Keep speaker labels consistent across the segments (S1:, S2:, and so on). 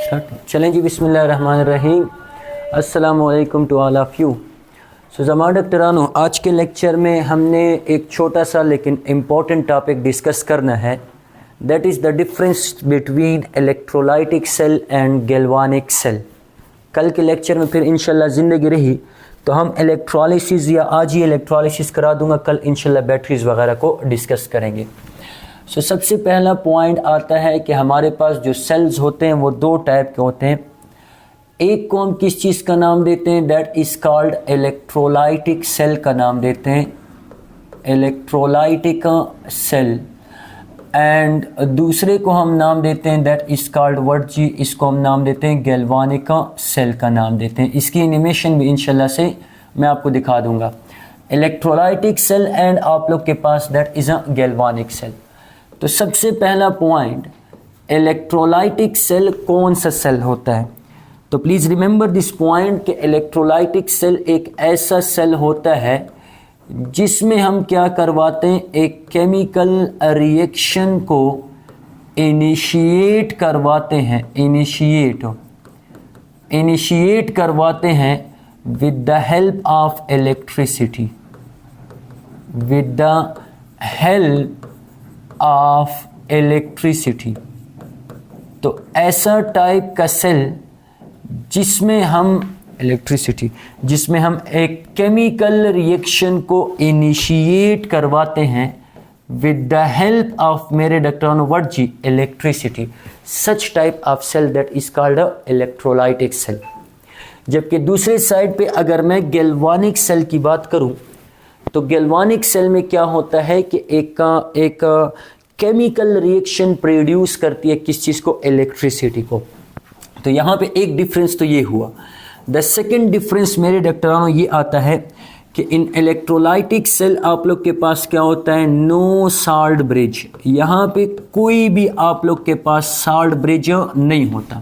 S1: चलें जी, बिस्मिल्लाहिर्रहमानिर्रहीम। अस्सलामु अलैकुम टू ऑल ऑफ़ यू। सो ज़मा डॉक्टरानो, आज के लेक्चर में हमने एक छोटा सा लेकिन इम्पॉर्टेंट टॉपिक डिस्कस करना है। That is the difference between electrolytic cell and galvanic cell. कल के लेक्चर में फिर इंशाल्लाह ज़िंदगी रही तो हम इलेक्ट्रोलिसिस या आज ही इलेक्ट्रोलिसिस करा दूँगा, कल इंशाल्लाह बैटरीज़ वगैरह को डिस्कस करेंगे। सो सबसे पहला पॉइंट आता है कि हमारे पास जो सेल्स होते हैं वो दो टाइप के होते हैं। एक को हम किस चीज़ का नाम देते हैं, that is called electrolytic cell का नाम देते हैं, इलेक्ट्रोलाइटिक सेल। एंड दूसरे को हम नाम देते हैं दैट इज़ कॉल्ड व्हाट जी, इसको हम नाम देते हैं गैल्वानिक सेल का नाम देते हैं। इसकी एनिमेशन भी इंशाल्लाह से मैं आपको दिखा दूंगा। इलेक्ट्रोलाइटिक सेल एंड आप लोग के पास that is a galvanic cell. तो सबसे पहला पॉइंट, इलेक्ट्रोलाइटिक सेल कौन सा सेल होता है? तो प्लीज़ रिमेंबर दिस पॉइंट कि इलेक्ट्रोलाइटिक सेल एक ऐसा सेल होता है जिसमें हम क्या करवाते हैं, एक केमिकल रिएक्शन को इनिशिएट करवाते हैं, इनिशिएट करवाते हैं with the help of electricity, with the help of electricity. तो ऐसा टाइप का सेल जिसमें हम जिसमें हम एक केमिकल रिएक्शन को इनिशिएट करवाते हैं विद द हेल्प ऑफ मेरे डॉक्टरानो व्हाट जी, electricity. Such type of cell that is called a electrolytic cell. जबकि दूसरे साइड पे अगर मैं गैल्वानिक सेल की बात करूं तो गैल्वानिक सेल में क्या होता है कि एक केमिकल रिएक्शन प्रोड्यूस करती है किस चीज़ को, इलेक्ट्रिसिटी को। तो यहाँ पे एक डिफरेंस तो ये हुआ। द सेकेंड डिफरेंस मेरे डॉक्टरानों ये आता है कि इन इलेक्ट्रोलाइटिक सेल आप लोग के पास क्या होता है, नो साल्ट ब्रिज। यहाँ पे कोई भी आप लोग के पास साल्ट ब्रिज नहीं होता।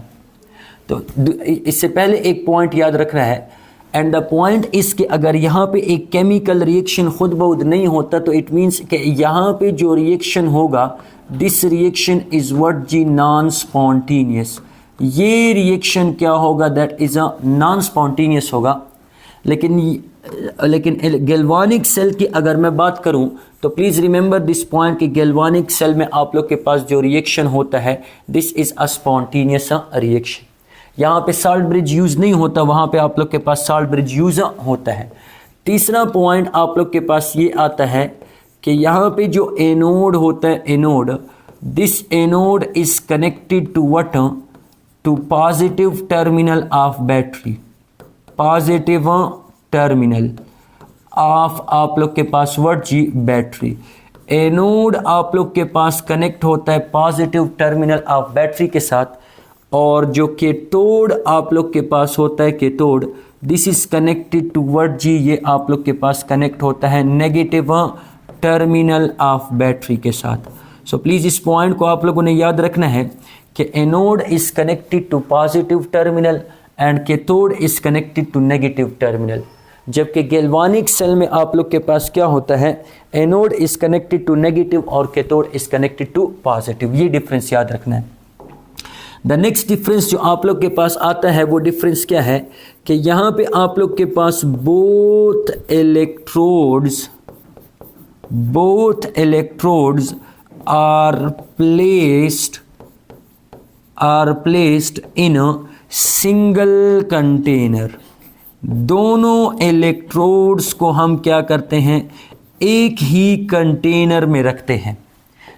S1: तो इससे पहले एक पॉइंट याद रखना है, एंड द पॉइंट इज कि अगर यहाँ पे एक केमिकल रिएक्शन खुद ब खुद नहीं होता तो इट मीन्स कि यहाँ पे जो रिएक्शन होगा, दिस रिएक्शन इज व्हाट जी, नॉन स्पॉन्टेनियस। ये रिएक्शन क्या होगा, that is a non spontaneous होगा। लेकिन गैल्वानिक सेल की अगर मैं बात करूं तो प्लीज़ रिमेंबर दिस पॉइंट कि गैल्वानिक सेल में आप लोग के पास जो रिएक्शन होता है, this is a spontaneous reaction. यहाँ पे साल्ट ब्रिज यूज़ नहीं होता, वहाँ पे आप लोग के पास साल्ट ब्रिज यूज़ होता है। तीसरा पॉइंट आप लोग के पास ये आता है कि यहाँ पे जो एनोड होता है, anode, this anode is connected to what, to positive terminal of battery, positive terminal of आप लोग के पास व्हाट जी, बैटरी। एनोड आप लोग के पास कनेक्ट होता है पॉजिटिव टर्मिनल ऑफ बैटरी के साथ, और जो कैथोड आप लोग के पास होता है, cathode, this is connected to what जी, ये आप लोग के पास कनेक्ट होता है नेगेटिव टर्मिनल ऑफ बैटरी के साथ। सो प्लीज़ इस पॉइंट को आप लोगों ने याद रखना है कि anode is connected to positive terminal and cathode is connected to negative terminal. जबकि गैल्वानिक सेल में आप लोग के पास क्या होता है, anode is connected to negative और cathode is connected to positive. ये डिफरेंस याद रखना है। द नेक्स्ट डिफरेंस जो आप लोग के पास आता है वो डिफरेंस क्या है कि यहाँ पे आप लोग के पास both electrodes are placed in a single container. दोनों इलेक्ट्रोड्स को हम क्या करते हैं, एक ही कंटेनर में रखते हैं।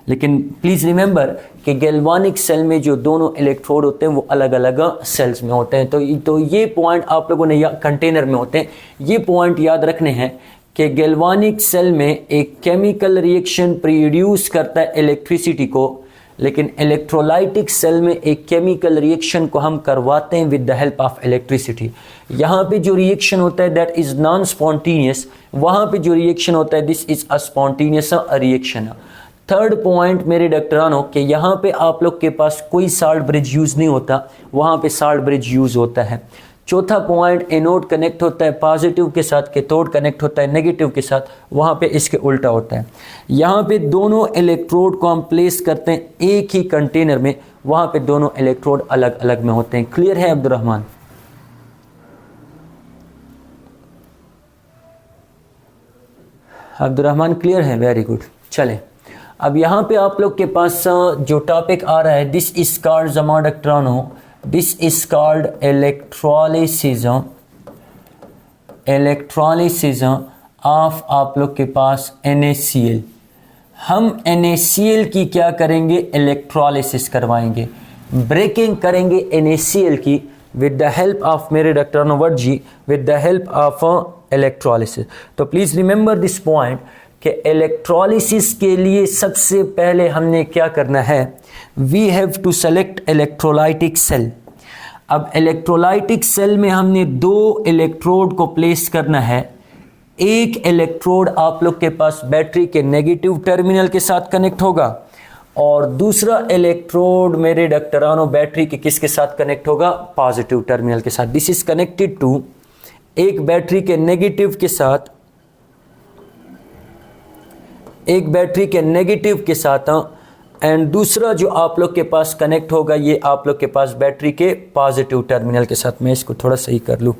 S1: लेकिन प्लीज़ रिमेंबर कि गैल्वानिक सेल में जो दोनों इलेक्ट्रोड होते हैं वो अलग अलग सेल्स में होते हैं। तो ये पॉइंट आप लोगों ने कंटेनर में होते हैं, ये पॉइंट याद रखने हैं कि गैल्वानिक सेल में एक केमिकल रिएक्शन प्रोड्यूस करता है इलेक्ट्रिसिटी को, लेकिन इलेक्ट्रोलाइटिक सेल में एक केमिकल रिएक्शन को हम करवाते हैं with the help of electricity. यहाँ पे जो रिएक्शन होता है दैट इज़ नॉन स्पॉन्टेनियस, वहाँ पे जो रिएक्शन होता है this is a spontaneous reaction. Third point मेरे डॉक्टरानों कि यहाँ पे आप लोग के पास कोई साल्ट ब्रिज यूज़ नहीं होता, वहाँ पे साल्ट ब्रिज यूज़ होता है। चौथा पॉइंट एनोड कनेक्ट होता है पॉजिटिव के साथ, कैथोड कनेक्ट होता है नेगेटिव के साथ, वहाँ पे इसके उल्टा होता है। यहाँ पे दोनों इलेक्ट्रोड को हम प्लेस करते हैं एक ही कंटेनर में, वहाँ पे दोनों इलेक्ट्रोड अलग अलग में होते हैं। क्लियर है अब्दुर्रहमान? अब्दुर्रहमान क्लियर है? Very good. चलें अब यहाँ पे आप लोग के पास जो टॉपिक आ रहा है, दिस इज कॉल्ड ज़मा डॉक्ट्रानो, this is called electrolysis of आप लोग के पास NaCl। हम NaCl की क्या करेंगे? इलेक्ट्रोलिसिस करवाएंगे, ब्रेकिंग करेंगे NaCl की विद द हेल्प ऑफ मेरे डॉक्टर वर्ड जी, with the help of electrolysis. तो प्लीज़ रिमेंबर दिस पॉइंट कि इलेक्ट्रोलिसिस के लिए सबसे पहले हमने क्या करना है? We have to select electrolytic cell. अब इलेक्ट्रोलाइटिक सेल में हमने दो इलेक्ट्रोड को प्लेस करना है। एक इलेक्ट्रोड आप लोग के पास बैटरी के नेगेटिव टर्मिनल के साथ कनेक्ट होगा और दूसरा इलेक्ट्रोड मेरे डॉक्टरानो बैटरी के किसके साथ कनेक्ट होगा? पॉजिटिव टर्मिनल के साथ। दिस इज कनेक्टेड टू, एक बैटरी के नेगेटिव के साथ, एक बैटरी के नेगेटिव के साथ एंड दूसरा जो आप लोग के पास कनेक्ट होगा ये आप लोग के पास बैटरी के पॉजिटिव टर्मिनल के साथ। मैं इसको थोड़ा सही कर लूँ।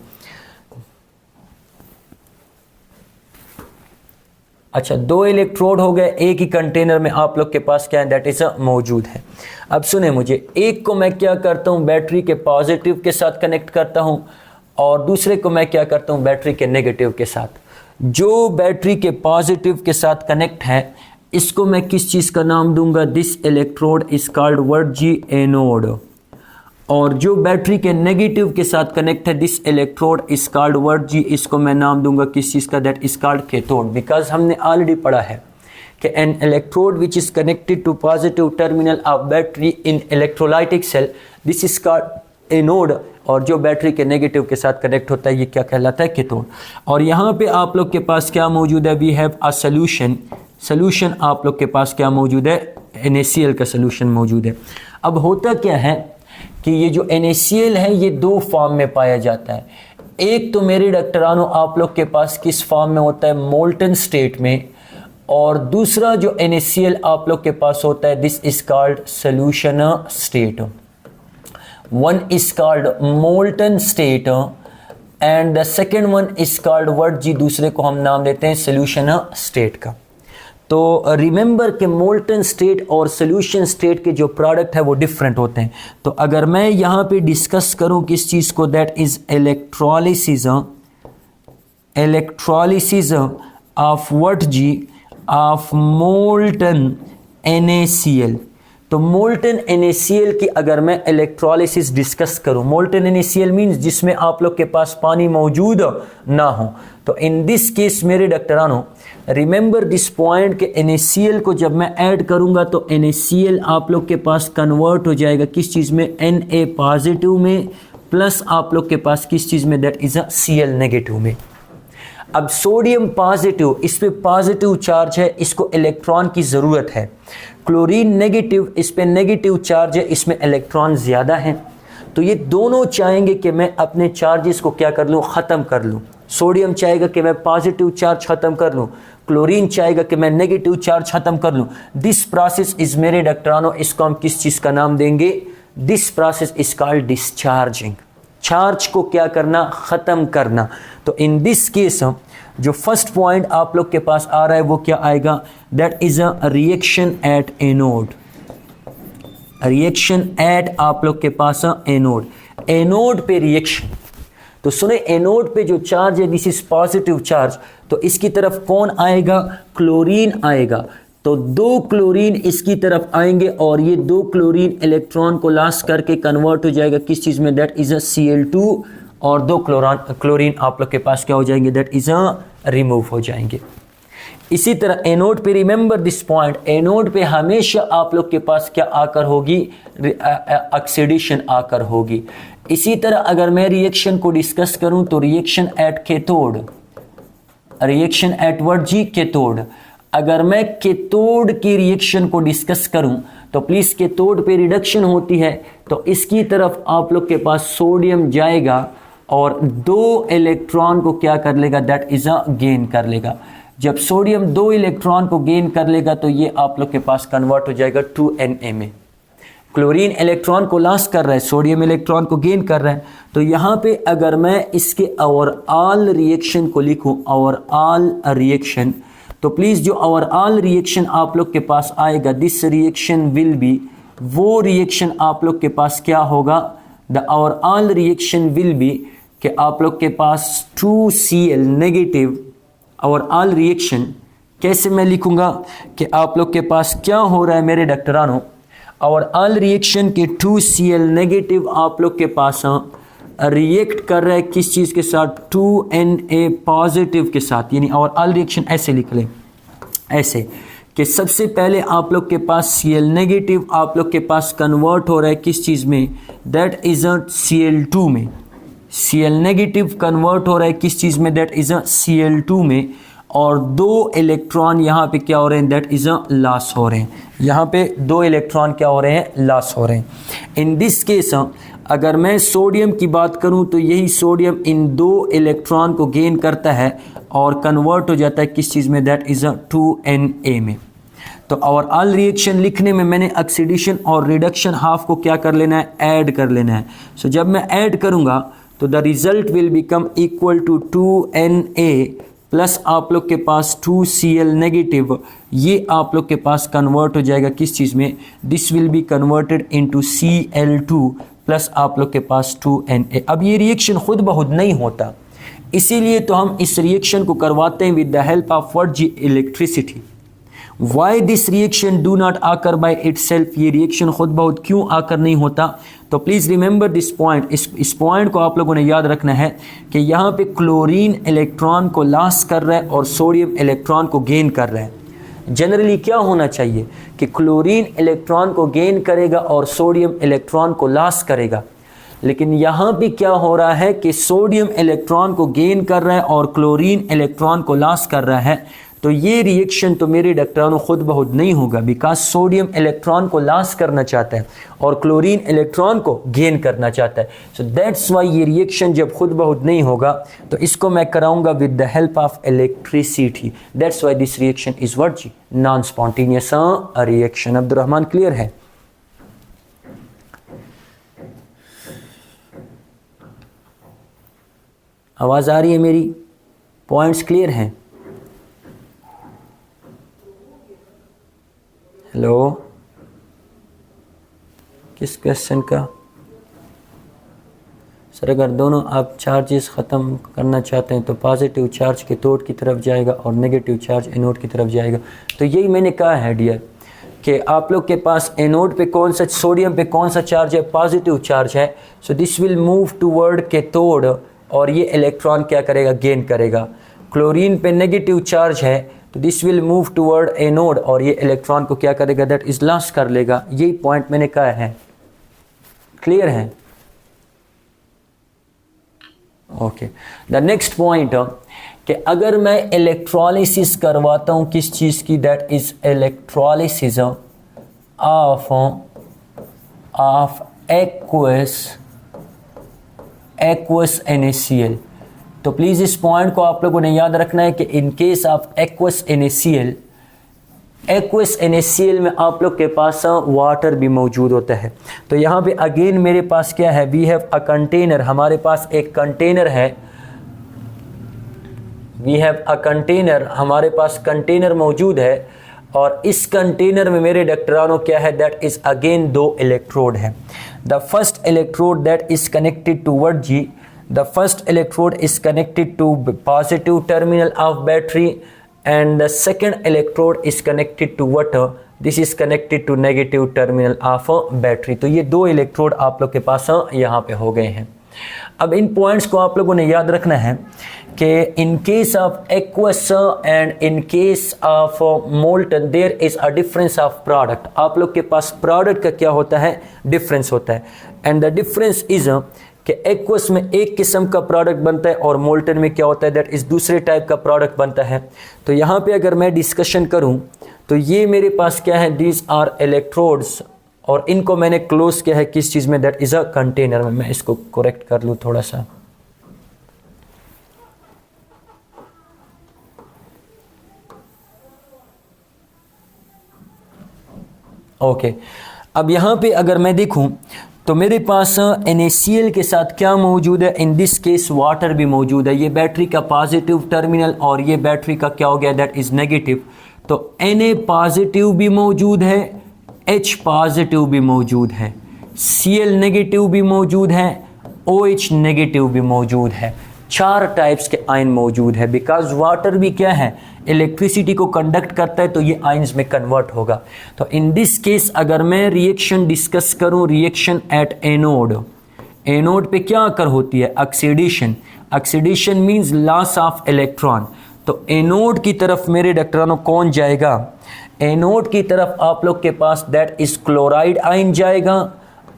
S1: अच्छा, दो इलेक्ट्रोड हो गए एक ही कंटेनर में आप लोग के पास क्या है? दैट इज मौजूद है। अब सुने मुझे, एक को मैं क्या करता हूँ? बैटरी के पॉजिटिव के साथ कनेक्ट करता हूँ और दूसरे को मैं क्या करता हूँ? बैटरी के नेगेटिव के साथ। जो बैटरी के पॉजिटिव के साथ कनेक्ट है इसको मैं किस चीज़ का नाम दूंगा? दिस इलेक्ट्रोड इज कॉल्ड वर्ड जी एनोड। और जो बैटरी के नेगेटिव के साथ कनेक्ट है, दिस इलेक्ट्रोड इज कॉल्ड वर्ड जी, इसको मैं नाम दूंगा किस चीज़ का? That is called cathode. Because हमने ऑलरेडी पढ़ा है कि an electrode which is connected to positive terminal of battery in electrolytic cell, this is called anode. और जो बैटरी के नेगेटिव के साथ कनेक्ट होता है ये क्या कहलाता है? कैथोड। और यहाँ पे आप लोग के पास क्या मौजूद है? वी हैव अ सोल्यूशन आप लोग के पास क्या मौजूद है? NaCl का सोल्यूशन मौजूद है। अब होता क्या है कि ये जो NaCl है ये दो फॉर्म में पाया जाता है। एक तो मेरे डॉक्टरानो आप लोग के पास किस फॉर्म में होता है? मोल्टन स्टेट में। और दूसरा जो NaCl आप लोग के पास होता है, this is called solution state. One is called molten state and the second one is called what जी, दूसरे को हम नाम देते हैं solution state का। तो रिमेंबर कि मोल्टन स्टेट और सोल्यूशन स्टेट के जो प्रोडक्ट है वो डिफरेंट होते हैं। तो अगर मैं यहाँ पे डिस्कस करूँ किस चीज़ को, that is electrolysis of what जी? Of molten NaCl। तो मोल्टन NaCl की अगर मैं इलेक्ट्रोलिसिस डिस्कस करूं, मोल्टन NaCl मीन्स जिसमें आप लोग के पास पानी मौजूद ना हो। तो इन दिस केस मेरे डॉक्टरानो रिमेंबर दिस पॉइंट कि NaCl को जब मैं ऐड करूंगा तो NaCl आप लोग के पास कन्वर्ट हो जाएगा किस चीज़ में? Na पॉजिटिव में, प्लस आप लोग के पास किस चीज़ में? दैट इज Cl नेगेटिव में। अब सोडियम पॉजिटिव, इस पे पॉजिटिव चार्ज है, इसको इलेक्ट्रॉन की ज़रूरत है। क्लोरीन नेगेटिव, इस पे नेगेटिव चार्ज है, इसमें इलेक्ट्रॉन ज़्यादा हैं। तो ये दोनों चाहेंगे कि मैं अपने चार्जेस को क्या कर लूँ? ख़त्म कर लूँ। सोडियम चाहेगा कि मैं पॉजिटिव चार्ज ख़त्म कर लूँ, क्लोरीन चाहेगा कि मैं नेगेटिव चार्ज ख़त्म कर लूँ। दिस प्रोसेस इज़ मेरे डॉक्टरानो, इसको हम किस चीज़ का नाम देंगे? This process is called discharging. Charge को क्या करना? ख़त्म करना। तो इन दिस केस जो फर्स्ट पॉइंट आप लोग के पास आ रहा है वो क्या आएगा? That is a reaction at anode. Reaction at आप लोग के पास एनोड। एनोड पे रिएक्शन, तो सुने एनोड पे जो चार्ज है दिस इज पॉजिटिव चार्ज, तो इसकी तरफ कौन आएगा? क्लोरीन आएगा। तो दो क्लोरीन इसकी तरफ आएंगे और ये दो क्लोरीन इलेक्ट्रॉन को लॉस करके कन्वर्ट हो जाएगा किस चीज़ में? That is a Cl2। और दो क्लोरीन आप लोग के पास क्या हो जाएंगे? दैट इज रिमूव हो जाएंगे। इसी तरह एनोड पे रिमेंबर दिस पॉइंट, एनोड पे हमेशा आप लोग के पास क्या आकर होगी? ऑक्सीडेशन आकर होगी। इसी तरह अगर मैं रिएक्शन को डिस्कस करूं तो reaction at cathode, reaction at what जी? कैथोड। अगर मैं कैथोड की रिएक्शन को डिस्कस करूं तो प्लीज़ कैथोड पे रिडक्शन होती है, तो इसकी तरफ आप लोग के पास सोडियम जाएगा और 2 इलेक्ट्रॉन को क्या कर लेगा, दैट इज अ गेन कर लेगा। जब सोडियम 2 इलेक्ट्रॉन को गेन कर लेगा तो ये आप लोग के पास कन्वर्ट हो जाएगा 2Na में। क्लोरीन इलेक्ट्रॉन को लॉस कर रहा है, सोडियम इलेक्ट्रॉन को गेन कर रहा है। तो यहाँ पे अगर मैं इसके ओवरऑल रिएक्शन को लिखूं, ओवरऑल रिएक्शन, तो प्लीज़ जो ओवरऑल रिएक्शन आप लोग के पास आएगा, दिस रिएक्शन विल बी, वो रिएक्शन आप लोग के पास क्या होगा, the overall reaction will B कि आप लोग के पास 2Cl नेगेटिव। ओवरऑल रिएक्शन कैसे मैं लिखूंगा कि आप लोग के पास क्या हो रहा है मेरे डॉक्टरानों, ओवरऑल रिएक्शन के 2Cl नेगेटिव आप लोग के पास रिएक्ट कर रहा है किस चीज़ के साथ, 2Na पॉजिटिव के साथ। यानी ओवरऑल रिएक्शन ऐसे लिख लें, ऐसे कि सबसे पहले आप लोग के पास Cl नेगेटिव आप लोग के पास कन्वर्ट हो रहा है किस चीज़ में, दैट इज़ अ Cl2 में। Cl नेगेटिव कन्वर्ट हो रहा है किस चीज़ में, दैट इज़ अ Cl2 में। और 2 इलेक्ट्रॉन यहाँ पे क्या हो रहे हैं, दैट इज़ अ लॉस हो रहे हैं। यहाँ पे 2 इलेक्ट्रॉन क्या हो रहे हैं, लॉस हो रहे हैं। इन दिस केस अगर मैं सोडियम की बात करूँ तो यही सोडियम इन 2 इलेक्ट्रॉन को गेन करता है और कन्वर्ट हो जाता है किस चीज़ में, दैट इज़ अ 2Na में। तो ओवरऑल रिएक्शन लिखने में मैंने ऑक्सीडेशन और रिडक्शन हाफ को क्या कर लेना है, ऐड कर लेना है। सो जब मैं ऐड करूँगा तो the result will become equal to 2Na plus आप लोग के पास 2Cl नेगेटिव, ये आप लोग के पास कन्वर्ट हो जाएगा किस चीज़ में, this will be converted into Cl2 plus आप लोग के पास 2Na। अब ये रिएक्शन खुद बहुत नहीं होता, इसीलिए तो हम इस रिएक्शन को करवाते हैं with the help of what जी, electricity. Why this reaction do not occur by itself, ये रिएक्शन खुद बहुत क्यों आकर नहीं होता। तो प्लीज़ रिमेंबर दिस पॉइंट, इस पॉइंट को आप लोगों ने याद रखना है कि यहाँ पे क्लोरीन इलेक्ट्रॉन को लॉस कर रहा है और सोडियम इलेक्ट्रॉन को गेन कर रहा है। जनरली क्या होना चाहिए कि क्लोरीन इलेक्ट्रॉन को गेन करेगा और सोडियम इलेक्ट्रॉन को लॉस करेगा, लेकिन यहाँ पे क्या हो रहा है कि सोडियम इलेक्ट्रॉन को गेन कर रहा है और क्लोरीन इलेक्ट्रॉन को लॉस कर रहा है। तो ये रिएक्शन तो मेरे डॉक्टरानों खुद बहुत नहीं होगा, बिकॉज सोडियम इलेक्ट्रॉन को लॉस करना चाहता है और क्लोरीन इलेक्ट्रॉन को गेन करना चाहता है। सो दैट्स वाई ये रिएक्शन जब खुद बहुत नहीं होगा तो इसको मैं कराऊंगा with the help of electricity. That's why this reaction is what जी, non spontaneous reaction. Abdurrahman clear है? आवाज़ आ रही है मेरी? पॉइंट्स क्लियर हैं? हेलो, किस क्वेश्चन का? सर अगर दोनों आप चार्जेस ख़त्म करना चाहते हैं तो पॉजिटिव चार्ज कैथोड की तरफ जाएगा और नेगेटिव चार्ज एनोड की तरफ जाएगा। तो यही मैंने कहा है डियर कि आप लोग के पास एनोड पे कौन सा, सोडियम पे कौन सा चार्ज है, पॉजिटिव चार्ज है। So this will move toward cathode और ये इलेक्ट्रॉन क्या करेगा, गेन करेगा। क्लोरीन पे नेगेटिव चार्ज है तो this will move toward anode और ये इलेक्ट्रॉन को क्या करेगा, दैट इज लॉस कर लेगा। यही पॉइंट मैंने कहा है, क्लियर है? ओके, द नेक्स्ट पॉइंट कि अगर मैं इलेक्ट्रोलिसिस करवाता हूं किस चीज की, that is electrolysis of aqueous NaCl। तो प्लीज़ इस पॉइंट को आप लोगों ने याद रखना है कि in case of aqueous NaCl में आप लोग के पास वाटर भी मौजूद होता है। तो यहाँ पे अगेन मेरे पास क्या है, वी हैव अ कंटेनर, हमारे पास एक कंटेनर है, वी हैव अ कंटेनर, हमारे पास कंटेनर मौजूद है और इस कंटेनर में मेरे डॉक्टरानों क्या है, दैट इज अगेन 2 इलेक्ट्रोड है। The first electrode that is connected to what जी, the first electrode is connected to positive terminal of battery and the second electrode is connected to what, this is connected to negative terminal of battery। तो ये 2 electrode आप लोग के पास यहाँ पे हो गए हैं। अब इन पॉइंट्स को आप लोगों ने याद रखना है कि in case of aqueous and in case of molten there is a difference of product. आप लोग के पास प्रोडक्ट का क्या होता है, डिफरेंस होता है। एंड द डिफरेंस इज कि एक्वस में एक किस्म का प्रोडक्ट बनता है और मोल्टन में क्या होता है, दैट इज दूसरे टाइप का प्रोडक्ट बनता है। तो यहाँ पे अगर मैं डिस्कशन करूँ तो ये मेरे पास क्या है, दीज आर इलेक्ट्रोड्स और इनको मैंने क्लोज किया है किस चीज़ में, दैट इज़ अ कंटेनर में। मैं इसको करेक्ट कर लूँ थोड़ा सा, ओके, अब यहाँ पे अगर मैं देखूँ तो मेरे पास NaCl के साथ क्या मौजूद है, इन दिस केस वाटर भी मौजूद है। ये बैटरी का पॉजिटिव टर्मिनल और ये बैटरी का क्या हो गया, दैट इज़ नेगेटिव। तो Na पॉजिटिव भी मौजूद है, H पॉजिटिव भी मौजूद है, Cl नेगेटिव भी मौजूद है, OH नेगेटिव भी मौजूद है। 4 टाइप्स के आयन मौजूद है। बिकॉज वाटर भी क्या है, इलेक्ट्रिसिटी को कंडक्ट करता है, तो ये आयंस में कन्वर्ट होगा। तो इन दिस केस अगर मैं रिएक्शन डिस्कस करूं, रिएक्शन एट एनोड, एनोड पे क्या अकर होती है, oxidation. Oxidation means loss of electron. तो एनोड की तरफ मेरे डॉक्टरानों कौन जाएगा, एनोड की तरफ आप लोग के पास दैट इज क्लोराइड आयन जाएगा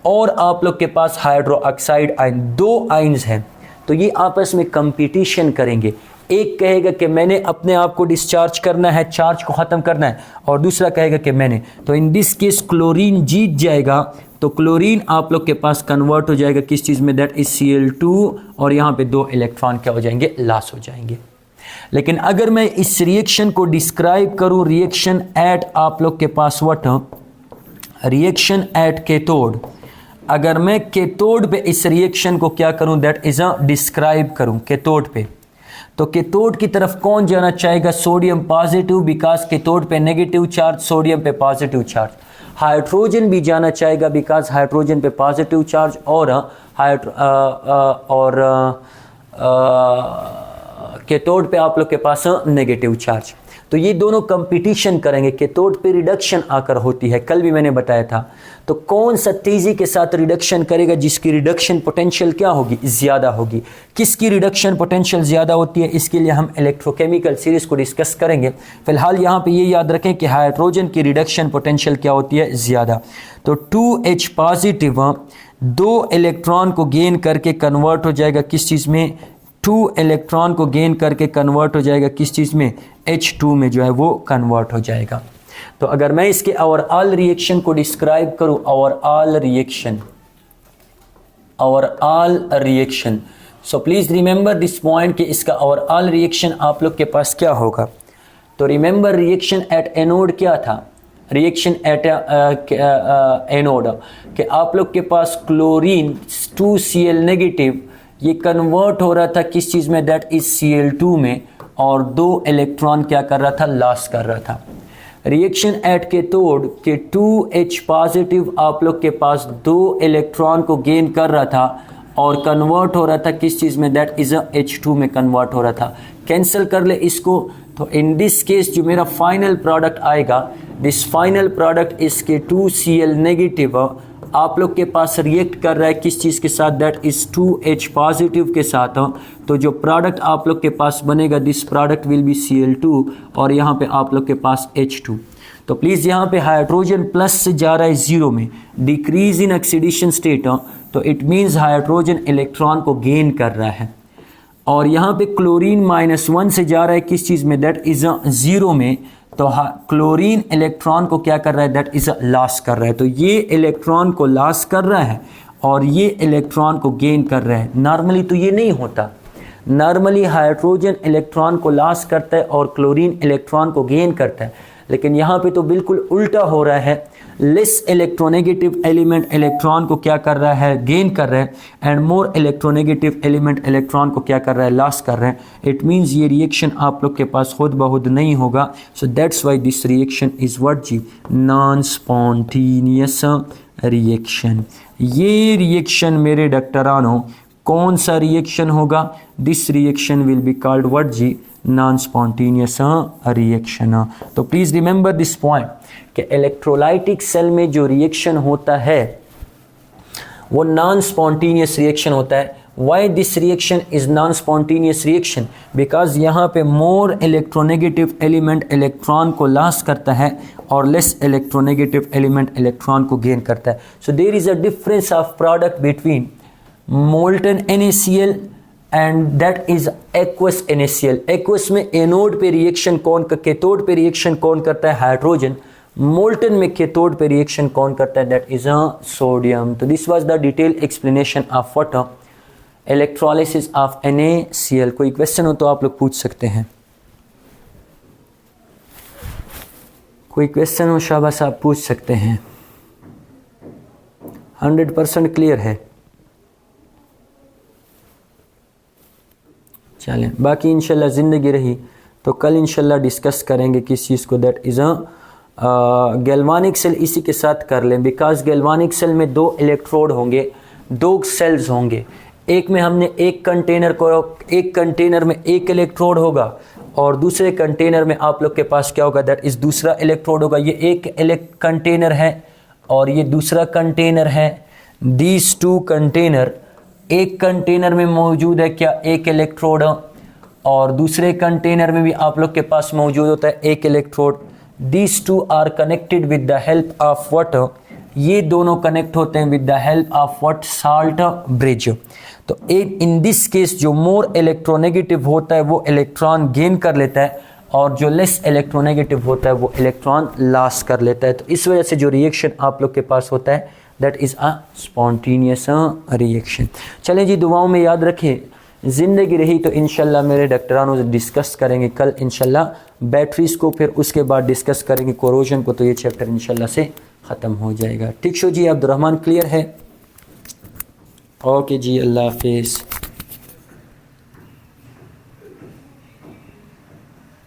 S1: और आप लोग के पास हाइड्रो ऑक्साइड आयन। 2 आयन्स हैं, तो ये आपस में कंपटीशन करेंगे। एक कहेगा कि मैंने अपने आप को डिस्चार्ज करना है, चार्ज को ख़त्म करना है, और दूसरा कहेगा कि मैंने। तो इन दिस केस क्लोरीन जीत जाएगा। तो क्लोरीन आप लोग के पास कन्वर्ट हो जाएगा किस चीज़ में, दैट इज Cl2, और यहाँ पे 2 इलेक्ट्रॉन क्या हो जाएंगे, लॉस हो जाएंगे। लेकिन अगर मैं इस रिएक्शन को डिस्क्राइब करूँ, रिएक्शन एट आप लोग के पास व्हाट, रिएक्शन एट कैथोड। अगर मैं कैथोड पे इस रिएक्शन को क्या करूं, दैट इज अ डिस्क्राइब करूं कैथोड पे, तो कैथोड की तरफ कौन जाना चाहेगा, सोडियम पॉजिटिव, बिकॉज कैथोड पे नेगेटिव चार्ज, सोडियम पे पॉजिटिव चार्ज। हाइड्रोजन भी जाना चाहेगा बिकॉज हाइड्रोजन पे पॉजिटिव चार्ज और कैथोड पे आप लोग के पास नेगेटिव चार्ज। तो ये दोनों कंपटीशन करेंगे। कैथोड पे रिडक्शन आकर होती है, कल भी मैंने बताया था। तो कौन सा तेजी के साथ रिडक्शन करेगा, जिसकी रिडक्शन पोटेंशियल क्या होगी, ज़्यादा होगी। किसकी रिडक्शन पोटेंशियल ज़्यादा होती है, इसके लिए हम इलेक्ट्रोकेमिकल सीरीज को डिस्कस करेंगे। फिलहाल यहाँ पे ये याद रखें कि हाइड्रोजन की रिडक्शन पोटेंशियल क्या होती है, ज़्यादा। तो 2H पॉजिटिव 2 इलेक्ट्रॉन को गेन करके कन्वर्ट हो जाएगा किस चीज़ में, 2 इलेक्ट्रॉन को गेन करके कन्वर्ट हो जाएगा किस चीज़ में, H2 में जो है वो कन्वर्ट हो जाएगा। तो अगर मैं इसके ओवरऑल रिएक्शन को डिस्क्राइब करूं, overall reaction, so please remember this point कि इसका ओवरऑल रिएक्शन आप लोग के पास क्या होगा। तो रिमेंबर रिएक्शन एट एनोड क्या था, रिएक्शन एट एनोड कि आप लोग के पास क्लोरीन 2Cl नेगेटिव ये कन्वर्ट हो रहा था किस चीज़ में, दैट इज Cl2 में, और 2 इलेक्ट्रॉन क्या कर रहा था, लॉस कर रहा था। रिएक्शन एट कैथोड के 2H पॉजिटिव आप लोग के पास 2 इलेक्ट्रॉन को गेन कर रहा था और कन्वर्ट हो रहा था किस चीज़ में, दैट इज H2 में कन्वर्ट हो रहा था। कैंसिल कर ले इसको, तो इन दिस केस जो मेरा फाइनल प्रोडक्ट आएगा, दिस फाइनल प्रोडक्ट इसके 2Cl नेगेटिव आप लोग के पास रिएक्ट कर रहा है किस चीज़ के साथ, दैट इज 2H पॉजिटिव के साथ। तो जो प्रोडक्ट आप लोग के पास बनेगा, this product will be Cl2 और यहाँ पे आप लोग के पास H2। तो प्लीज़ यहाँ पे हाइड्रोजन प्लस से जा रहा है 0 में, डिक्रीज इन ऑक्सीडेशन स्टेट, तो इट मीन्स हाइड्रोजन इलेक्ट्रॉन को गेन कर रहा है। और यहाँ पे क्लोरीन -1 से जा रहा है किस चीज़ में, दैट इज 0 में, तो क्लोरीन इलेक्ट्रॉन को क्या कर रहा है, दैट इज लॉस कर रहा है। तो ये इलेक्ट्रॉन को लॉस कर रहा है और ये इलेक्ट्रॉन को गेन कर रहा है। नॉर्मली तो ये नहीं होता, नॉर्मली हाइड्रोजन इलेक्ट्रॉन को लॉस करता है और क्लोरीन इलेक्ट्रॉन को गेन करता है, लेकिन यहाँ पे तो बिल्कुल उल्टा हो रहा है। लेस इलेक्ट्रोनेगेटिव एलिमेंट इलेक्ट्रॉन को क्या कर रहा है, गेन कर रहा है, and more electronegative element electron को क्या कर रहा है, लॉस कर रहा है। इट मीन्स ये रिएक्शन आप लोग के पास खुद बहुद नहीं होगा। So that's why this reaction is what जी, नॉन स्पॉन्टेनियस रिएक्शन। ये रिएक्शन मेरे डॉक्टरानों कौन सा रिएक्शन होगा, this reaction will be called what जी, नॉन स्पॉन्टेनियस रिएक्शन। तो प्लीज़ रिमेंबर दिस पॉइंट कि इलेक्ट्रोलाइटिक सेल में जो रिएक्शन होता है वो नॉन स्पॉन्टेनियस रिएक्शन होता है। Why this reaction is non spontaneous reaction, because यहाँ पे मोर इलेक्ट्रोनेगेटिव एलिमेंट इलेक्ट्रॉन को लॉस करता है और लेस इलेक्ट्रोनेगेटिव एलिमेंट इलेक्ट्रॉन को गेन करता है। So there is a difference of product between molten NaCl and that is aqueous NaCl। Aqueous में एनोड पे रिएक्शन कौन, कैथोड पे रिएक्शन कौन करता है, हाइड्रोजन। मोल्टन में कैथोड पे रिएक्शन कौन करता है, दैट इज सोडियम। तो this was the detail explanation of what, electrolysis of NaCl। कोई क्वेश्चन हो तो आप लोग पूछ सकते हैं, कोई क्वेश्चन हो शाबाश आप पूछ सकते हैं। 100% क्लियर है। चलें, बाकी इंशाल्लाह ज़िंदगी रही तो कल इंशाल्लाह डिस्कस करेंगे किस चीज़ को, दैट इज़ गैल्वानिक सेल। इसी के साथ कर लें, बिकॉज गैल्वानिक सेल में 2 इलेक्ट्रोड होंगे, 2 सेल्स होंगे। एक में हमने एक कंटेनर में एक इलेक्ट्रोड होगा और दूसरे कंटेनर में आप लोग के पास क्या होगा, दैट इज़ दूसरा इलेक्ट्रोड होगा। ये एक कंटेनर है और ये दूसरा कंटेनर है। दीज 2 कंटेनर, एक कंटेनर में मौजूद है क्या, एक इलेक्ट्रोड, और दूसरे कंटेनर में भी आप लोग के पास मौजूद होता है एक electrode. These 2 are connected with the help of water. ये दोनों कनेक्ट होते हैं with the help of what, salt bridge. तो इन दिस केस जो मोर इलेक्ट्रोनेगेटिव होता है वो इलेक्ट्रॉन गेन कर लेता है और जो लेस इलेक्ट्रोनेगेटिव होता है वो इलेक्ट्रॉन लॉस कर लेता है। तो इस वजह से जो रिएक्शन आप लोग के पास होता है that is a spontaneous reaction. चलें जी, दुआओं में याद रखें। ज़िंदगी रही तो इंशाल्लाह मेरे डॉक्टरानों से डिस्कस करेंगे कल इंशाल्लाह बैटरीज़ को, फिर उसके बाद डिस्कस करेंगे कोरोजन को। तो ये चैप्टर इंशाल्लाह से ख़त्म हो जाएगा। ठीक शो जी, अब्दुर्रहमान क्लियर है? ओके जी, अल्लाह हाफिज़।